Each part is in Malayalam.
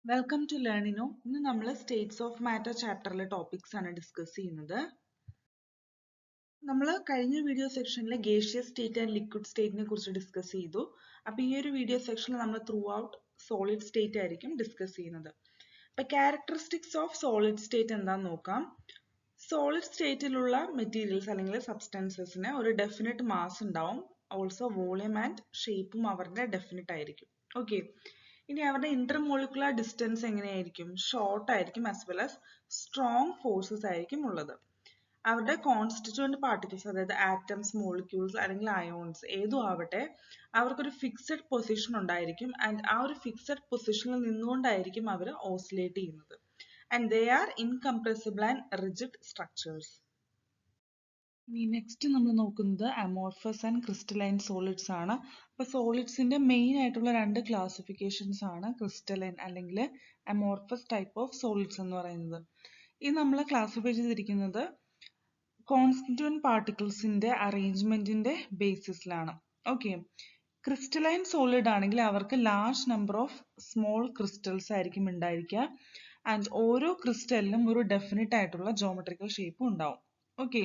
വെൽക്കം ടു ലേണിനോ. ഇന്ന് നമ്മൾ സ്റ്റേറ്റ്സ് ഓഫ് മാറ്റർ ചാപ്റ്ററിലെ ടോപ്പിക്സ് ആണ് ഡിസ്കസ് ചെയ്യുന്നത്. നമ്മൾ കഴിഞ്ഞ വീഡിയോ സെക്ഷനിൽ ഗേഷ്യസ് സ്റ്റേറ്റ് ആൻഡ് ലിക്വിഡ് സ്റ്റേറ്റിനെ കുറിച്ച് ഡിസ്കസ് ചെയ്തു. അപ്പോൾ ഈ ഒരു വീഡിയോ സെക്ഷനിൽ നമ്മൾ ത്രൂ ഔട്ട് സോളിഡ് സ്റ്റേറ്റ് ആയിരിക്കും ഡിസ്കസ് ചെയ്യുന്നത്. അപ്പോൾ ക്യാരക്ടറിസ്റ്റിക്സ് ഓഫ് സോളിഡ് സ്റ്റേറ്റ് എന്താണെന്ന് നോക്കാം. സോളിഡ് സ്റ്റേറ്റിലുള്ള മെറ്റീരിയൽസ് അല്ലെങ്കിൽ സബ്സ്റ്റൻസസിന് ഒരു ഡെഫിനറ്റ് മാസ് ഉണ്ടാവും. ഓൾസോ വോളിയം ആൻഡ് ഷേപ്പും അവരുടെ ഡെഫിനറ്റ് ആയിരിക്കും. ഓക്കെ, ഇനി അവരുടെ ഇന്റർമോളിക്കുലർ ഡിസ്റ്റൻസ് എങ്ങനെയായിരിക്കും? ഷോർട്ട് ആയിരിക്കും, as well as strong forces ആയിരിക്കും ഉള്ളത്. അവരുടെ കോൺസ്റ്റിറ്റ്യൂവന്റ് പാർട്ടിക്കിൾസ്, അതായത് ആറ്റംസ്, മോളിക്യൂൾസ് അല്ലെങ്കിൽ അയോൺസ് ഏതും ആവട്ടെ, അവർക്കൊരു ഫിക്സഡ് പൊസിഷൻ ഉണ്ടായിരിക്കും. ആൻഡ് ആ ഒരു ഫിക്സഡ് പൊസിഷനിൽ നിന്നുകൊണ്ടായിരിക്കും അവർ ഓസിലേറ്റ് ചെയ്യുന്നത്. And they are incompressible and rigid structures. ഇനി നെക്സ്റ്റ് നമ്മൾ നോക്കുന്നത് അമോർഫസ് ആൻഡ് ക്രിസ്റ്റലൈൻ സോളിഡ്സ് ആണ്. അപ്പോൾ സോളിഡ്സിന്റെ മെയിൻ ആയിട്ടുള്ള രണ്ട് ക്ലാസിഫിക്കേഷൻസ് ആണ് ക്രിസ്റ്റലൈൻ അല്ലെങ്കിൽ അമോർഫസ് ടൈപ്പ് ഓഫ് സോളിഡ്സ് എന്ന് പറയുന്നത്. ഇത് നമ്മൾ ക്ലാസിഫൈ ചെയ്തിരിക്കുന്നത് കോൺസ്റ്റിറ്റ്യൂവന്റ് പാർട്ടിക്കിൾസിന്റെ അറേഞ്ച്മെന്റിന്റെ ബേസിസിലാണ്. ഓക്കെ, ക്രിസ്റ്റലൈൻ സോളിഡ് ആണെങ്കിൽ അവർക്ക് large number of small crystals ആയിരിക്കും ഉണ്ടായിരിക്കുക. ആൻഡ് ഓരോ ക്രിസ്റ്റലിനും ഒരു ഡെഫിനറ്റ് ആയിട്ടുള്ള ജോമെട്രിക്കൽ ഷേപ്പും ഉണ്ടാവും. ഓക്കെ,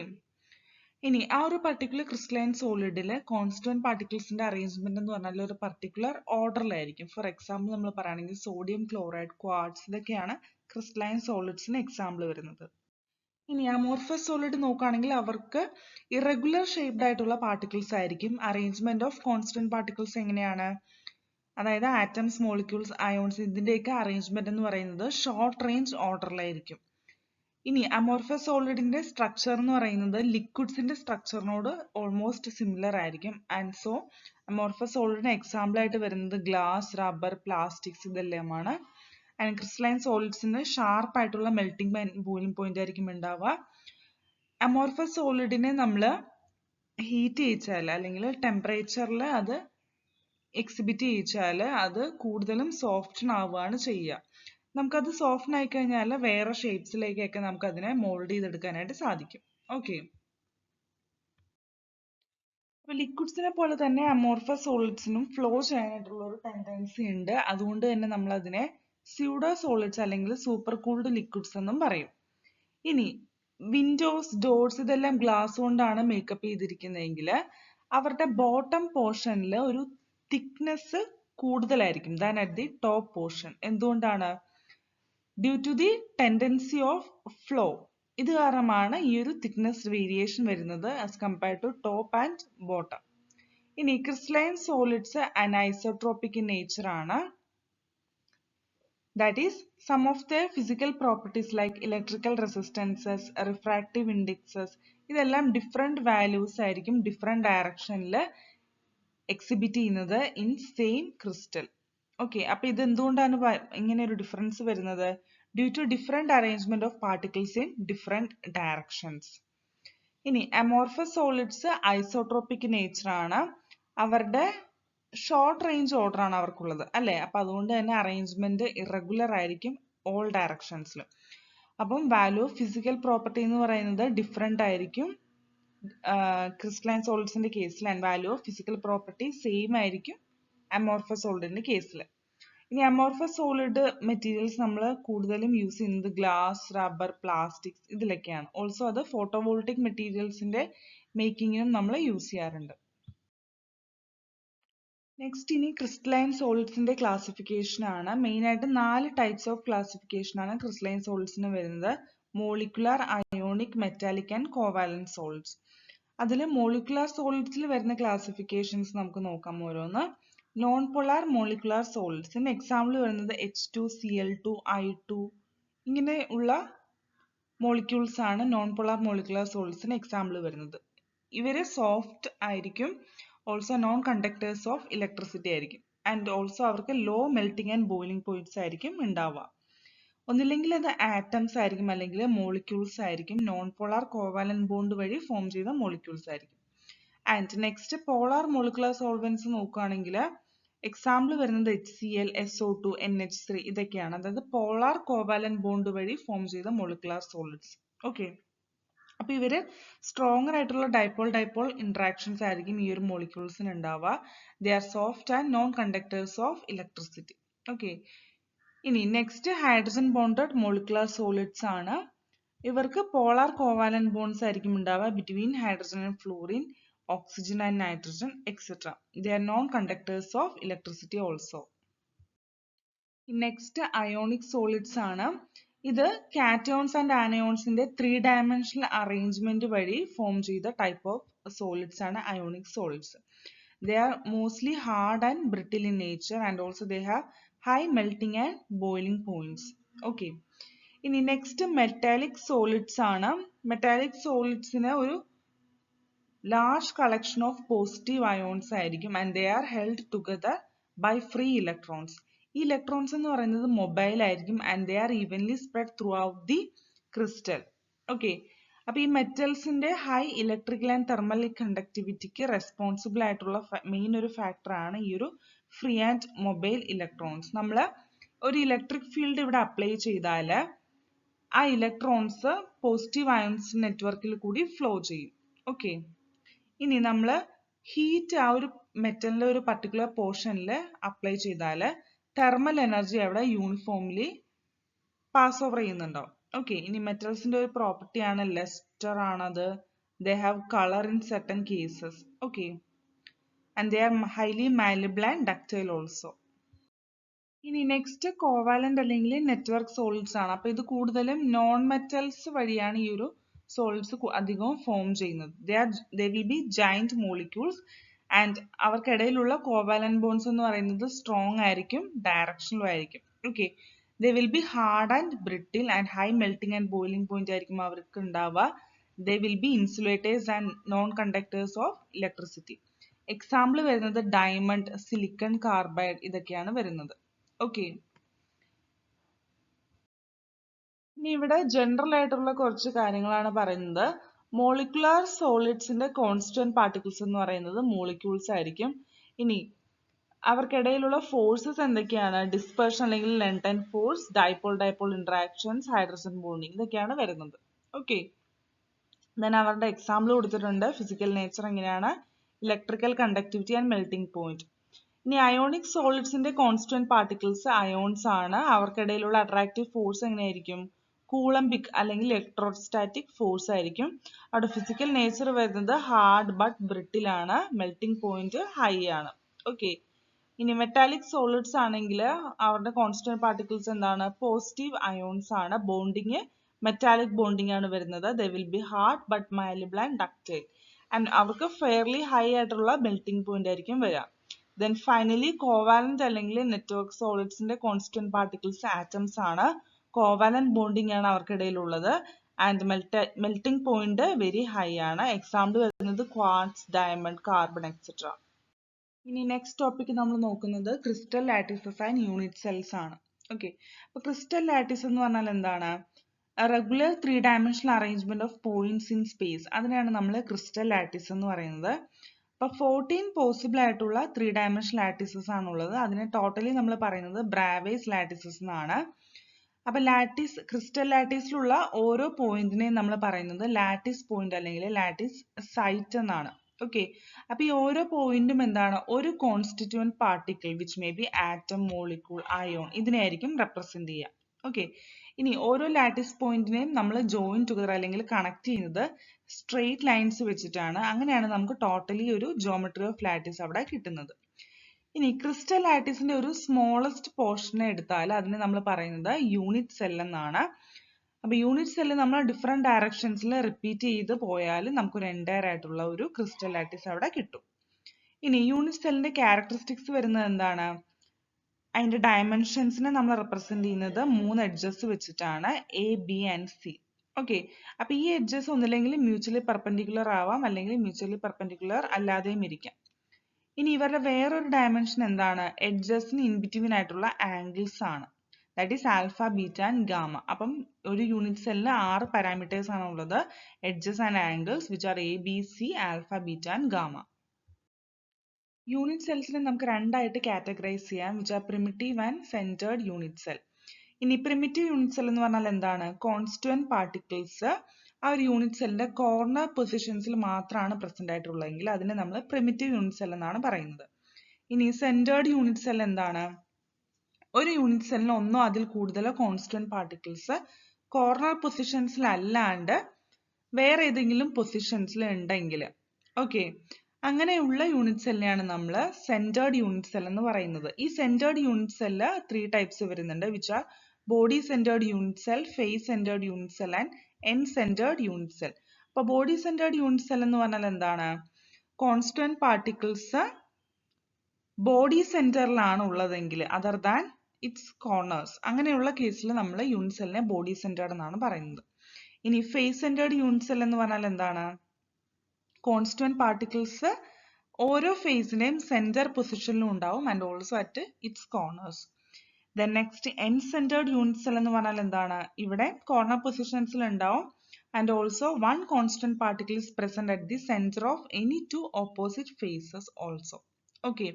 ഇനി ആ ഒരു പർട്ടിക്കുലർ ക്രിസ്റ്റലൈൻ സോളിഡിലെ കോൺസ്റ്റിറ്റ്യൂവന്റ് പാർട്ടിക്കിൾസിന്റെ അറേഞ്ച്മെന്റ് എന്ന് പറഞ്ഞാൽ ഒരു പർട്ടിക്കുലർ ഓർഡറിലായിരിക്കും. ഫോർ എക്സാമ്പിൾ നമ്മൾ പറയുകയാണെങ്കിൽ സോഡിയം ക്ലോറൈഡ്, ക്വാർട്സ്, ഇതൊക്കെയാണ് ക്രിസ്റ്റലൈൻ സോളിഡ്സിന് എക്സാമ്പിൾ വരുന്നത്. ഇനി അമോർഫസ് സോളിഡ് നോക്കുകയാണെങ്കിൽ അവർക്ക് ഇറഗുലർ ഷേപ്ഡ് ആയിട്ടുള്ള പാർട്ടിക്കിൾസ് ആയിരിക്കും. അറേഞ്ച്മെന്റ് ഓഫ് കോൺസ്റ്റന്റ് പാർട്ടിക്കിൾസ് എങ്ങനെയാണ്? അതായത് ആറ്റംസ്, മോളിക്യൂൾസ്, അയോൺസ് ഇതിന്റെയൊക്കെ അറേഞ്ച്മെന്റ് എന്ന് പറയുന്നത് ഷോർട്ട് റേഞ്ച് ഓർഡറിലായിരിക്കും. ഇനി അമോർഫസ് സോളിഡിന്റെ സ്ട്രക്ചർ എന്ന് പറയുന്നത് ലിക്വിഡ്സിന്റെ സ്ട്രക്ചറിനോട് ഓൾമോസ്റ്റ് സിമിലർ ആയിരിക്കും. ആൻഡ് സോ അമോർഫസ് സോളിഡിന് എക്സാമ്പിൾ ആയിട്ട് വരുന്നത് ഗ്ലാസ്, റബ്ബർ, പ്ലാസ്റ്റിക്സ് ഇതെല്ലാമാണ്. ആൻഡ് ക്രിസ്റ്റലൈൻ സോളിഡ്സിന് ഷാർപ്പ് ആയിട്ടുള്ള മെൽറ്റിംഗ് ബോയിലിംഗ് പോയിന്റ് ആയിരിക്കും ഉണ്ടാവുക. അമോർഫസ് സോളിഡിനെ നമ്മൾ ഹീറ്റ് ചെയ്യിച്ചാൽ അല്ലെങ്കിൽ ടെമ്പറേച്ചറിൽ അത് എക്സിബിറ്റ് ചെയ്യിച്ചാൽ അത് കൂടുതലും സോഫ്റ്റൻ ആവുകയാണ് ചെയ്യുക. നമുക്കത് സോഫ്റ്റൻ ആയി കഴിഞ്ഞാൽ വേറെ ഷേപ്സിലേക്കൊക്കെ നമുക്ക് അതിനെ മോൾഡ് ചെയ്തെടുക്കാനായിട്ട് സാധിക്കും. ഓക്കെ, അപ്പൊ ലിക്വിഡ്സിനെ പോലെ തന്നെ അമോർഫസ് സോളിഡ്സിനും ഫ്ലോ ചെയ്യാനായിട്ടുള്ള ഒരു ടെൻഡൻസി ഉണ്ട്. അതുകൊണ്ട് തന്നെ നമ്മൾ അതിനെ സ്യൂഡോ സോളിഡ്സ് അല്ലെങ്കിൽ സൂപ്പർ കൂൾഡ് ലിക്വിഡ്സ് എന്നും പറയും. ഇനി വിൻഡോസ്, ഡോർസ് ഇതെല്ലാം ഗ്ലാസ് കൊണ്ടാണ് മേക്കപ്പ് ചെയ്തിരിക്കുന്നതെങ്കിൽ അവരുടെ ബോട്ടം പോർഷനിൽ ഒരു തിക്നെസ് കൂടുതലായിരിക്കും than at the top portion. എന്തുകൊണ്ടാണ്? Due to the tendency of flow. ഇത് കാരണമാണ് ഈ ഒരു തിക്നെസ് വേരിയേഷൻ വരുന്നത് as compared to top and bottom. ഇനി crystalline solids anisotropic in nature ആണ്. That is, some of their physical properties like electrical resistances, refractive indexes ഇതെല്ലാം ഡിഫറെന്റ് വാല്യൂസ് ആയിരിക്കും ഡിഫറെന്റ് ഡയറക്ഷനിൽ എക്സിബിറ്റ് ചെയ്യുന്നത് ഇൻ സെയിം ക്രിസ്റ്റൽ. ഓക്കെ, അപ്പൊ ഇത് എന്തുകൊണ്ടാണ് ഇങ്ങനെ ഒരു ഡിഫറൻസ് വരുന്നത്? Due to different arrangement of particles in different directions. ഇനി അമോർഫസ് സോളിഡ്സ് ഐസോട്രോപിക് നേച്ചർ ആണ്. അവരുടെ ഷോർട്ട് റേഞ്ച് ഓർഡർ ആണ് അവർക്കുള്ളത് അല്ലെ. അപ്പൊ അതുകൊണ്ട് തന്നെ അറേഞ്ച്മെന്റ് ഇറഗുലർ ആയിരിക്കും ഓൾ ഡയറക്ഷൻസിലും. അപ്പം വാല്യൂ ഓഫ് ഫിസിക്കൽ പ്രോപ്പർട്ടി എന്ന് പറയുന്നത് ഡിഫറെന്റ് ആയിരിക്കും ക്രിസ്റ്റലൈൻ സോളിഡ്സിന്റെ കേസിൽ. And value of physical property same ആയിരിക്കും അമോർഫസ് സോളിഡിന്റെ കേസിൽ. ഇനി അമോർഫസ് സോളിഡ് മെറ്റീരിയൽസ് നമ്മൾ കൂടുതലും യൂസ് ചെയ്യുന്നത് ഗ്ലാസ്, റബ്ബർ, പ്ലാസ്റ്റിക്സ് ഇതിലൊക്കെയാണ്. ഓൾസോ അത് ഫോട്ടോവോൾട്ടിക് മെറ്റീരിയൽസിന്റെ മേക്കിങ്ങിനും നമ്മൾ യൂസ് ചെയ്യാറുണ്ട്. നെക്സ്റ്റ് ഇനി ക്രിസ്റ്റലൈൻ സോളിഡ്സിന്റെ ക്ലാസിഫിക്കേഷൻ ആണ്. മെയിൻ ആയിട്ട് 4 ടൈപ്സ് ഓഫ് ക്ലാസിഫിക്കേഷൻ ആണ് ക്രിസ്റ്റലൈൻ സോളിഡ്സിന് വരുന്നത്. Molecular, ionic, metallic and covalent solids. അതിൽ മോളിക്കുലാർ സോളിഡ്സിൽ വരുന്ന ക്ലാസിഫിക്കേഷൻസ് നമുക്ക് നോക്കാം ഓരോന്ന്. നോൺ പോളാർ മോളിക്കുലാർ സോളിഡ്സിന് എക്സാമ്പിൾ വരുന്നത് H2Cl2, I2 ഇങ്ങനെയുള്ള മോളിക്യൂൾസ് ആണ് നോൺ പോളാർ മോളിക്കുലാർ സോളിഡ്സിന് എക്സാമ്പിൾ വരുന്നത്. ഇവര് സോഫ്റ്റ് ആയിരിക്കും. Also non conductors of electricity ആയിരിക്കും. ആൻഡ് ഓൾസോ അവർക്ക് low melting and boiling points ആയിരിക്കും ഉണ്ടാവുക. ഒന്നില്ലെങ്കിൽ അത് ആറ്റംസ് ആയിരിക്കും അല്ലെങ്കിൽ മോളിക്യൂൾസ് ആയിരിക്കും. നോൺ പോളാർ കോവാലന്റ് ബോണ്ട് വഴി ഫോം ചെയ്ത മോളിക്യൂൾസ് ആയിരിക്കും. And next polar molecular solvents നോക്കുകയാണെങ്കിൽ എക്സാമ്പിൾ വരുന്നത് HCl, SO2, NH3 ഇതൊക്കെയാണ്. അതായത് പോളാർ കോവാലന്റ് ബോണ്ട് വഴി ഫോം ചെയ്ത മോളിക്കുലർ സോളിഡ്സ്. ഓക്കെ, അപ്പൊ ഇവര് സ്ട്രോങ്ങർ ആയിട്ടുള്ള ഡൈപോൾ ഇന്ററാക്ഷൻസ് ആയിരിക്കും ഈ ഒരു മോളിക്യൂൾസിന് ഉണ്ടാവുക. They are soft and non conductors of electricity. Okay, ഇനി next hydrogen bonded molecular solids ആണ്. ഇവർക്ക് പോളാർ കോവാലന്റ് ബോൺസ് ആയിരിക്കും ഉണ്ടാവുക between hydrogen and fluorine, oxygen and nitrogen etcetera. They are non conductors of electricity also. Next ionic solids ആണ്. ഇത് കാറ്റയോൺസ് ആൻഡ് ആനയോൺസിന്റെ 3-dimensional അറേഞ്ച്മെന്റ് വഴി ഫോം ചെയ്ത ടൈപ്പ് ഓഫ് സോളിഡ്സ് ആണ് ionic solids. They are mostly hard and brittle in nature and also they have high melting and boiling points. Okay. ഇനി നെക്സ്റ്റ് മെറ്റാലിക് സോളിഡ്സ് ആണ്. മെറ്റാലിക് സോളിഡ്സിന് ഒരു large collection of positive ions ആയിരിക്കും and they are held together by free electrons. ഈ ഇലക്ട്രോൺസ് എന്ന് പറയുന്നത് മൊബൈൽ ആയിരിക്കും and they are evenly spread throughout the crystal. Okay. അപ്പൊ ഈ മെറ്റൽസിന്റെ ഹൈ ഇലക്ട്രിക്കൽ ആൻഡ് തെർമൽ കണ്ടക്ടിവിറ്റിക്ക് റെസ്പോൺസിബിൾ ആയിട്ടുള്ള മെയിൻ ഒരു ഫാക്ടർ ആണ് ഈ ഒരു ഫ്രീ ആൻഡ് മൊബൈൽ ഇലക്ട്രോൺസ്. നമ്മൾ ഒരു ഇലക്ട്രിക് ഫീൽഡ് ഇവിടെ അപ്ലൈ ചെയ്താൽ ആ ഇലക്ട്രോൺസ് പോസിറ്റീവ് അയോൺസ് നെറ്റ്വർക്കിൽ കൂടി ഫ്ലോ ചെയ്യും. ഓക്കെ. ഇനി നമ്മൾ ഹീറ്റ് ആ ഒരു മെറ്റലിന്റെ ഒരു പർട്ടിക്കുലർ പോർഷനിൽ അപ്ലൈ ചെയ്താൽ തെർമൽ എനർജി അവിടെ യൂണിഫോംലി പാസ് ഓവർ ചെയ്യുന്നുണ്ടാവും. ഓക്കെ. ഇനി മെറ്റൽസിന്റെ ഒരു പ്രോപ്പർട്ടി ആണ് ലെസ്റ്റർ ആണത്. They have colour in certain cases. Okay. And they are highly malleable and ductile also. ഇനി നെക്സ്റ്റ് കോവാലന്റ് അല്ലെങ്കിൽ നെറ്റ്വർക്ക് സോളിഡ്സ് ആണ്. അപ്പൊ ഇത് കൂടുതലും നോൺ മെറ്റൽസ് വഴിയാണ് ഈ ഒരു സോളിഡ്സ് അധികവും ഫോം ചെയ്യുന്നത്. They will be giant molecules and അവർക്കിടയിലുള്ള കോവാലന്റ് ബോൺസ് എന്ന് പറയുന്നത് സ്ട്രോങ് ആയിരിക്കും, ഡയറക്ഷണലും ആയിരിക്കും. Okay. They will be hard and brittle and high melting and boiling point ആയിരിക്കും അവർക്ക് ഉണ്ടാവുക. They will be insulators and non-conductors of electricity. Example വരുന്നത് ഡയമണ്ട്, സിലിക്കൺ കാർബൈഡ് ഇതൊക്കെയാണ് വരുന്നത്. ഓക്കെ. ഇനി ഇവിടെ ജനറൽ ആയിട്ടുള്ള കുറച്ച് കാര്യങ്ങളാണ് പറയുന്നത്. മോളിക്കുലാർ സോളിഡ്സിന്റെ കോൺസ്റ്റന്റ് പാർട്ടിക്കിൾസ് എന്ന് പറയുന്നത് മോളിക്യൂൾസ് ആയിരിക്കും. ഇനി അവർക്കിടയിലുള്ള ഫോഴ്സസ് എന്തൊക്കെയാണ്? ഡിസ്പെർഷൻ അല്ലെങ്കിൽ London force, dipole dipole interactions, hydrogen bonding ഇതൊക്കെയാണ് വരുന്നത്. ഓക്കെ. ദെൻ അവരുടെ എക്സാമ്പിൾ കൊടുത്തിട്ടുണ്ട്. ഫിസിക്കൽ നേച്ചർ എങ്ങനെയാണ്? Electrical conductivity and melting point. ഇനി അയോണിക് സോളിഡ്സിന്റെ കോൺസ്റ്റന്റ് പാർട്ടിക്കിൾസ് അയോൺസ് ആണ്. അവർക്കിടയിലുള്ള അട്രാക്റ്റീവ് ഫോഴ്സ് എങ്ങനെയായിരിക്കും? കൂളംബിക് അല്ലെങ്കിൽ ഇലക്ട്രോസ്റ്റാറ്റിക് ഫോഴ്സ് ആയിരിക്കും. അവിടെ ഫിസിക്കൽ നേച്ചർ വരുന്നത് ഹാർഡ് ബട്ട് ബ്രിട്ടിൽ ആണ്. മെൽറ്റിംഗ് പോയിന്റ് ഹൈ ആണ്. ഓക്കെ. ഇനി മെറ്റാലിക് സോളിഡ്സ് ആണെങ്കിൽ അവരുടെ കോൺസ്റ്റന്റ് പാർട്ടിക്കിൾസ് എന്താണ്? പോസിറ്റീവ് അയോൺസ് ആണ്. ബോണ്ടിങ് മെറ്റാലിക് ബോണ്ടിങ് ആണ് വരുന്നത്. They will be hard but malleable and ductile and അവർക്ക് ഫെയർലി ഹൈ ആയിട്ടുള്ള മെൽറ്റിംഗ് പോയിന്റ് ആയിരിക്കും വരിക. ദെൻ ഫൈനലി കോവാലന്റ് അല്ലെങ്കിൽ നെറ്റ്വർക്ക് സോളിഡ്സിന്റെ കോൺസ്റ്റന്റ് പാർട്ടിക്കിൾസ് ആറ്റംസ് ആണ്. കോവാലന്റ് ബോണ്ടിങ് ആണ് അവർക്കിടയിലുള്ളത് and melting point very high ആണ്. എക്സാമ്പിൾ വരുന്നത് ക്വാർട്സ്, ഡയമണ്ട്, കാർബൺ എക്സെട്ര. ഇനി നെക്സ്റ്റ് ടോപ്പിക് നമ്മൾ നോക്കുന്നത് crystal lattices and unit cells ആണ്. ഓക്കെ. അപ്പൊ ക്രിസ്റ്റൽ ലാറ്റിസ് എന്ന് പറഞ്ഞാൽ എന്താണ്? Regular 3-dimensional arrangement of points in space. അതിനെയാണ് നമ്മൾ ക്രിസ്റ്റൽ ലാറ്റിസ് എന്ന് പറയുന്നത്. അപ്പൊ 14 പോസിബിൾ ആയിട്ടുള്ള 3-dimensional ലാറ്റിസസ് ആണുള്ളത്. അതിനെ ടോട്ടലി നമ്മൾ പറയുന്നത് ബ്രാവേസ് ലാറ്റിസസ് എന്നാണ്. അപ്പൊ ലാറ്റിസ് ക്രിസ്റ്റൽ ലാറ്റിസിലുള്ള ഓരോ പോയിന്റിനെയും നമ്മൾ പറയുന്നത് ലാറ്റിസ് പോയിന്റ് അല്ലെങ്കിൽ ലാറ്റിസ് സൈറ്റ് എന്നാണ്. ഓക്കെ. അപ്പൊ ഈ ഓരോ പോയിന്റും എന്താണ്? ഒരു constituent particle which may be atom, molecule, ion ഇതിനെയായിരിക്കും റെപ്രസെന്റ് ചെയ്യുക. ഓക്കെ. ഇനി ഓരോ ലാറ്റിസ് പോയിന്റിനെയും നമ്മൾ ജോയിൻ ടുഗദർ അല്ലെങ്കിൽ കണക്ട് ചെയ്യുന്നത് സ്ട്രെയിറ്റ് ലൈൻസ് വെച്ചിട്ടാണ്. അങ്ങനെയാണ് നമുക്ക് ടോട്ടലി ഒരു ജോമെട്രി ഓഫ് ലാറ്റിസ് അവിടെ കിട്ടുന്നത്. ഇനി ക്രിസ്റ്റൽ ലാറ്റിസിന്റെ ഒരു സ്മോളസ്റ്റ് പോർഷനെ എടുത്താൽ അതിനെ നമ്മൾ പറയുന്നത് യൂണിറ്റ് സെൽ എന്നാണ്. അപ്പൊ യൂണിറ്റ് സെല്ല് നമ്മൾ ഡിഫറെന്റ് ഡയറക്ഷൻസിൽ റിപ്പീറ്റ് ചെയ്ത് പോയാൽ നമുക്കൊരു എൻറ്റയർ ആയിട്ടുള്ള ഒരു ക്രിസ്റ്റൽ ലാറ്റിസ് അവിടെ കിട്ടും. ഇനി യൂണിറ്റ് സെല്ലിന്റെ ക്യാരക്ടറിസ്റ്റിക്സ് വരുന്നത് എന്താണ്? അതിന്റെ ഡയമെൻഷൻസിനെ നമ്മൾ റെപ്രസെന്റ് ചെയ്യുന്നത് 3 എഡ്ജസ് വെച്ചിട്ടാണ്, A, B and C. Okay. അപ്പൊ ഈ എഡ്ജസ് ഒന്നില്ലെങ്കിൽ മ്യൂച്വലി പെർപെൻഡിക്കുലർ ആവാം അല്ലെങ്കിൽ മ്യൂച്വലി പെർപെൻഡിക്കുലർ അല്ലാതെയും ഇരിക്കാം. ഇനി ഇവരുടെ വേറൊരു ഡയമെൻഷൻ എന്താണ്? എഡ്ജസിന് ഇൻ ബിറ്റ്വീൻ ആയിട്ടുള്ള ആംഗിൾസ് ആണ്. That is alpha, beta and gamma. അപ്പം ഒരു യൂണിറ്റ് സെല്ലിന് 6 പാരാമീറ്റേഴ്സ് ആണ് ഉള്ളത്. Edges and angles which are A, B, C, alpha, beta and gamma. Unit സെൽസിനെ നമുക്ക് രണ്ടായിട്ട് കാറ്റഗറൈസ് ചെയ്യാം, which are primitive and centred unit cell. ഇനി പ്രിമിറ്റീവ് യൂണിറ്റ് സെൽ എന്ന് പറഞ്ഞാൽ എന്താണ്? കോൺസ്റ്റുവന്റ് പാർട്ടിക്കിൾസ് ആ ഒരു യൂണിറ്റ് സെല്ലിന്റെ കോർണർ പൊസിഷൻസിൽ മാത്രമാണ് പ്രസന്റ് ആയിട്ടുള്ളതെങ്കിൽ അതിനെ നമ്മൾ പ്രിമിറ്റീവ് യൂണിറ്റ് സെൽ എന്നാണ് പറയുന്നത്. ഇനി സെന്റേർഡ് യൂണിറ്റ് സെൽ എന്താണ്? ഒരു യൂണിറ്റ് സെല്ലിന് ഒന്നോ അതിൽ കൂടുതലോ കോൺസ്റ്റന്റ് പാർട്ടിക്കിൾസ് കോർണർ പൊസിഷൻസിൽ അല്ലാണ്ട് വേറെ ഏതെങ്കിലും പൊസിഷൻസിൽ ഉണ്ടെങ്കിൽ ഓക്കെ അങ്ങനെയുള്ള യൂണിറ്റ് സെല്ലിനെയാണ് നമ്മൾ സെന്റേർഡ് യൂണിറ്റ് സെൽ എന്ന് പറയുന്നത്. ഈ സെന്റേർഡ് യൂണിറ്റ് സെല്ല് 3 ടൈപ്സ് വരുന്നുണ്ട്, which are body centred unit cell, face centred unit cell and end centred unit cell. അപ്പൊ ബോഡി സെന്റേർഡ് യൂണിറ്റ് സെൽ എന്ന് പറഞ്ഞാൽ എന്താണ്? കോൺസ്റ്റന്റ് പാർട്ടിക്കിൾസ് ബോഡി സെന്ററിലാണ് ഉള്ളതെങ്കിൽ അതർ ദാൻ ഇറ്റ്സ് കോർണേഴ്സ്, അങ്ങനെയുള്ള കേസിൽ നമ്മൾ യൂണിറ്റ് സെല്ലിനെ ബോഡി സെന്റേർഡ് എന്നാണ് പറയുന്നത്. ഇനി ഫേസ് സെന്റേർഡ് യൂണിറ്റ് സെൽ എന്ന് പറഞ്ഞാൽ എന്താണ്? കോൺസ്റ്റന്റ് പാർട്ടിക്കിൾസ് ഓരോ ഫേസിന്റെയും സെന്റർ പൊസിഷനിലും ഉണ്ടാവും and also at its corners. Then next end centred unit cell എന്ന് പറഞ്ഞാൽ എന്താണ്? ഇവിടെ കോർണർ പൊസിഷൻസിൽ ഉണ്ടാവും and also one constant particle is present at the center of any two opposite faces also. Okay,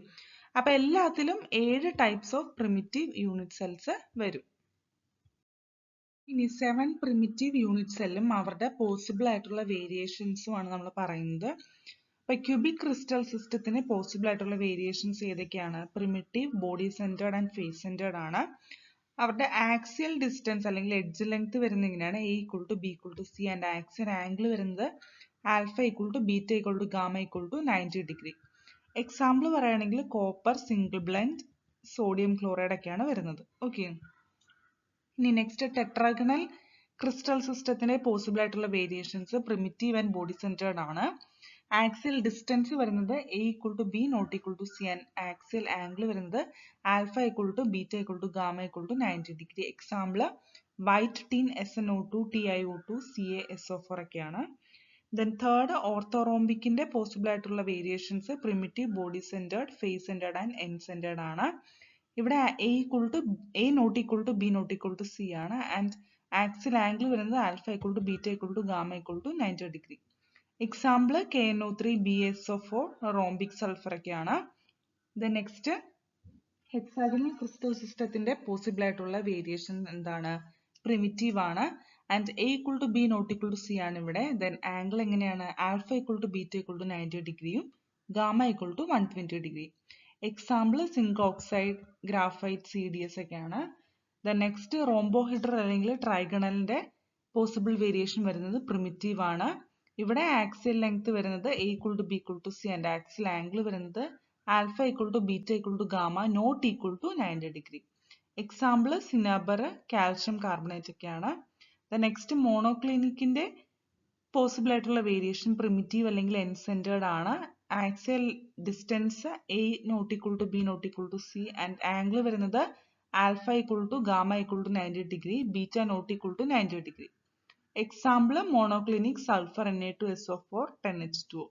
അപ്പൊ എല്ലാത്തിലും 7 types of primitive unit cells വരും. ഇനി 7 പ്രിമിറ്റീവ് യൂണിറ്റ് സെല്ലും അവരുടെ പോസിബിൾ ആയിട്ടുള്ള വേരിയേഷൻസും ആണ് നമ്മൾ പറയുന്നത്. ഇപ്പൊ ക്യൂബിക് ക്രിസ്റ്റൽ സിസ്റ്റത്തിന് പോസിബിൾ ആയിട്ടുള്ള വേരിയേഷൻസ് ഏതൊക്കെയാണ്? Primitive, body centred and face centred ആണ്. അവരുടെ ആക്സിയൽ ഡിസ്റ്റൻസ് അല്ലെങ്കിൽ എഡ്ജ് ലെങ്ത് വരുന്നത് ഇങ്ങനെയാണ്: A equal to B equal to C and axial angle വരുന്നത് alpha equal to beta equal to gamma equal to 90 degree. Example പറയുകയാണെങ്കിൽ copper, zinc blende, sodium chloride ഒക്കെയാണ് വരുന്നത്. ഓക്കെ, ഇനി നെക്സ്റ്റ് ടെട്രാഗണൽ ക്രിസ്റ്റൽ സിസ്റ്റത്തിന്റെ പോസിബിൾ ആയിട്ടുള്ള variations primitive and body centred ആണ്. ആക്സിയൽ ഡിസ്റ്റൻസ് വരുന്നത് A equal to B not equal to C and axial angle വരുന്നത് alpha equal to beta equal to gamma equal to 90 degree. Example white tin SnO2, TiO2, CaSO4 ഒക്കെയാണ്. ദെൻ തേർഡ് ഓർത്തോറോംബിക്കിന്റെ പോസിബിൾ ആയിട്ടുള്ള variations primitive, body centred, face centred and end centred ആണ്. ഇവിടെ A not equal to B not equal to C ആണ് ആൻഡ് ആക്സിയൽ ആംഗിൾ വരുന്നത് alpha equal to beta equal to gamma equal to 90 degree. Example KNO3, BSO4, rhombic sulphur ഒക്കെയാണ്. ദെൻ നെക്സ്റ്റ് ഹെക്സാഗണൽ ക്രിസ്റ്റൽ സിസ്റ്റത്തിന്റെ പോസിബിൾ ആയിട്ടുള്ള വേരിയേഷൻ എന്താണ്? പ്രിമിറ്റീവ് ആണ് and A equal to B not equal to C ആണ് ഇവിടെ. ദെൻ ആംഗിൾ എങ്ങനെയാണ്? Alpha equal to beta equal to 90 ഡിഗ്രിയും gamma equal to 120 degree. Example zinc oxide, graphite, CDS ഒക്കെയാണ്. ദെൻ നെക്സ്റ്റ് റോംബോഹെഡ്രൽ അല്ലെങ്കിൽ ട്രൈഗണലിന്റെ പോസിബിൾ വേരിയേഷൻ വരുന്നത് പ്രിമിറ്റീവ് ആണ്. ഇവിടെ ആക്സിയൽ ലെങ്ത് വരുന്നത് A equal to B equal to C and axial angle വരുന്നത് alpha equal to beta equal to gamma not equal to 90 degree. Example cinnabar, calcium carbonate ഒക്കെയാണ്. നെക്സ്റ്റ് മോണോക്ലിനിക്കിന്റെ പോസിബിൾ ആയിട്ടുള്ള വേരിയേഷൻ പ്രിമിറ്റീവ് അല്ലെങ്കിൽ എൻഡ് സെന്റേർഡ് ആണ്. Axial distance A not equal to B not equal to C and angle വരുന്നത് alpha equal to gamma equal to 90 degree, beta not equal to 90 degree. Example monoclinic sulphur Na2SO4 10H2O.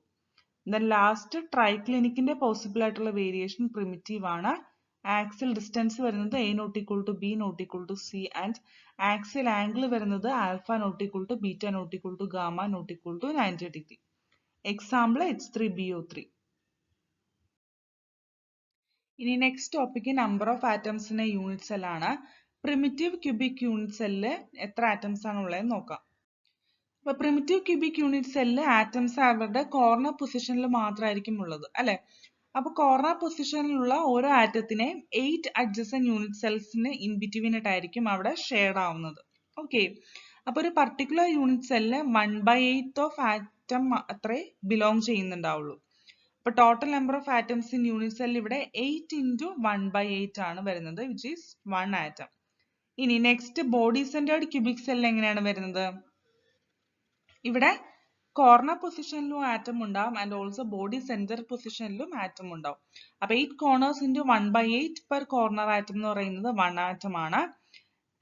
Then last ട്രൈക്ലിനിക്കിന്റെ പോസിബിൾ ആയിട്ടുള്ള വേരിയേഷൻ പ്രിമിറ്റീവ് ആണ്. ആക്സിയൽ ഡിസ്റ്റൻസ് വരുന്നത് A not equal to B not equal to C and axial angle വരുന്നത് alpha not equal to beta not equal to gamma not equal to 90 degree. Example H3BO3. ഇനി നെക്സ്റ്റ് ടോപ്പിക് നമ്പർ ഓഫ് ആറ്റംസിന്റെ യൂണിറ്റ് സെൽ ആണ്. പ്രിമിറ്റീവ് ക്യൂബിക് യൂണിറ്റ് സെല്ലില് എത്ര ആറ്റംസ് ആണ് ഉള്ളത് നോക്കാം. അപ്പൊ പ്രിമിറ്റീവ് ക്യൂബിക് യൂണിറ്റ് സെല്ലില് ആറ്റംസ് അവരുടെ കോർണർ പൊസിഷനിൽ മാത്രമായിരിക്കും ഉള്ളത് അല്ലെ. അപ്പൊ കോർണർ പൊസിഷനിലുള്ള ഓരോ ആറ്റത്തിനെയും 8 അഡ്ജസന്റ് യൂണിറ്റ് സെൽസിന് ഇൻ ബിറ്റ്വീൻ ആയിട്ടായിരിക്കും അവിടെ ഷെയർഡ് ആവുന്നത്. ഓക്കെ, അപ്പൊ ഒരു പർട്ടിക്കുലർ യൂണിറ്റ് സെല്ലില് 1/8 ഓഫ് ആറ്റം അത്രേ ബിലോങ് ചെയ്യുന്നുണ്ടാവുള്ളൂ. അപ്പൊ total number of atoms in unit cell ഇവിടെ 8 into 1/8 ആണ് വരുന്നത്, വിച്ച് ഈസ് 1 ആറ്റം. ഇനി നെക്സ്റ്റ് ബോഡി സെന്റേർഡ് ക്യൂബിക് സെല്ലിൽ എങ്ങനെയാണ് വരുന്നത്? ഇവിടെ കോർണർ പൊസിഷനിലും ആറ്റം ഉണ്ടാവും ആൻഡ് ഓൾസോ ബോഡി സെന്റർ പൊസിഷനിലും ആറ്റം ഉണ്ടാവും. അപ്പൊ 8 corners into 1/8 per corner atom എന്ന് പറയുന്നത് 1 ആറ്റം ആണ്.